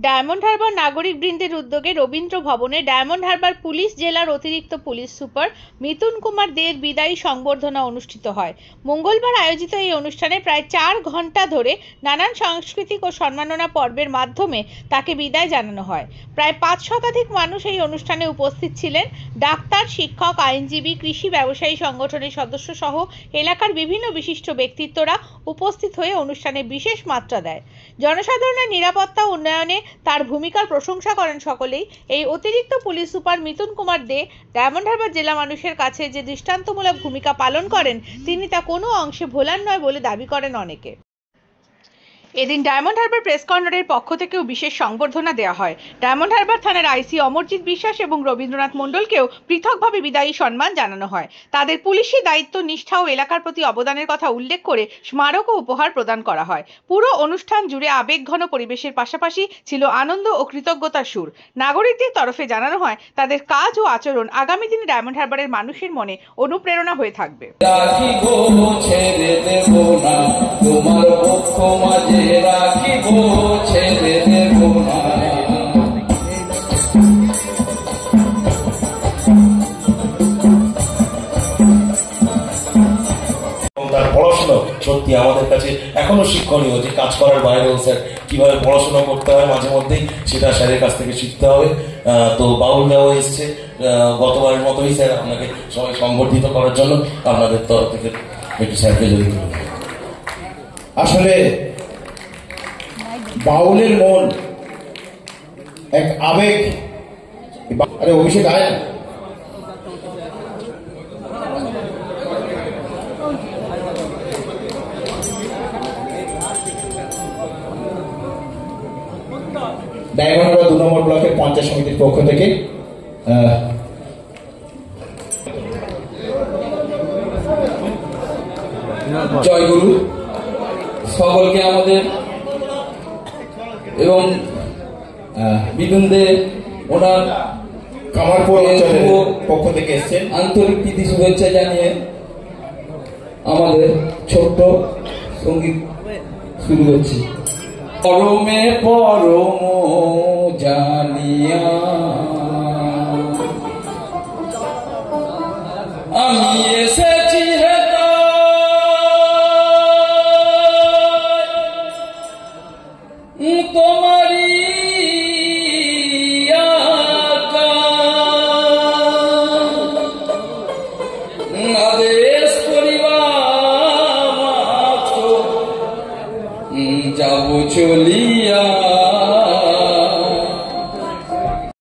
Diamond Harbour নাগরিক বৃন্দের উদ্যোগে রবীন্দ্র ভবনে ডায়মন্ড হারবার পুলিশ জেলার অতিরিক্ত পুলিশ সুপার মিথুন কুমার দের বিদায়ী সংবর্ধনা অনুষ্ঠিত হয়। মঙ্গলবার আয়োজিত এই অনুষ্ঠানে প্রায় 4 ঘন্টা ধরে নানান সাংস্কৃতিক ও সম্মাননা পর্বের মাধ্যমে তাকে বিদায় জানানো হয়। প্রায় 5 শতাধিক মানুষ এই অনুষ্ঠানে উপস্থিত ছিলেন। ডাক্তার, শিক্ষক, আইনজীবী, কৃষি ব্যবসায়ী সংগঠনের সদস্য সহ এলাকার বিভিন্ন বিশিষ্ট ব্যক্তিত্বরা উপস্থিত হয়ে অনুষ্ঠানে বিশেষ মাত্রা দেয়। জনসাধারণের নিরাপত্তা উন্নয়নে তার ভূমিকার প্রশংসা করেন সকলেই। এই অতিরিক্ত পুলিশ সুপার মিথুন কুমার দে ডায়মন্ড হারবার জেলা মানুষের কাছে যে দৃষ্টান্তমূলক ভূমিকা পালন করেন তিনি তা কোনো অংশে ভোলার নয় বলে দাবি করেন অনেকে। এদিন ডায়মন্ড হারবার প্রেস কর্নারের পক্ষ থেকেও বিশেষ সংবর্ধনা দেওয়া হয়। ডায়মন্ড হারবার থানার আইসি অমরজিৎ বিশ্বাস এবং রবীন্দ্রনাথ মণ্ডলকেও পৃথকভাবে বিদায়ী সম্মান জানানো হয়। তাদের পুলিশি দায়িত্ব, নিষ্ঠা ও এলাকার প্রতি অবদানের কথা উল্লেখ করে স্মারক ও উপহার প্রদান করা হয়। পুরো অনুষ্ঠান জুড়ে আবেগঘন পরিবেশের পাশাপাশি ছিল আনন্দ ও কৃতজ্ঞতার সুর। নাগরিকদের তরফে জানানো হয় তাদের কাজ ও আচরণ আগামী দিনে ডায়মন্ড হারবারের মানুষের মনে অনুপ্রেরণা হয়ে থাকবে। পড়াশোনা সত্যি আমাদের কাছে এখনো শিক্ষণীয়, যে কাজ করার বাইরেও স্যার কিভাবে পড়াশোনা করতে হয় মাঝে মধ্যেই সেটা স্যারের কাছ থেকে শিখতে হবে। তো বাউলরাও এসছে গতবারের মতোই স্যার আপনাকে সবাই সংবর্ধিত করার জন্য আপনাদের তরফ থেকে একটু স্যারকে যদি আসলে বাউলের মন এক আবেগ। আরে অভিষেক আয় ডায়মন্ড হারবার 2 নম্বর ব্লকের পঞ্চায়েত সমিতির পক্ষ থেকে জয় গুরু সকলকে আমাদের এবং বিদুনদের ওনার কামারপুর অঞ্চলের পক্ষ থেকে এসেছেন আন্তরিক প্রীতি শুভেচ্ছা জানিয়ে আমাদের ছোট্ট সঙ্গীত শুরু করছি। পরমে পরম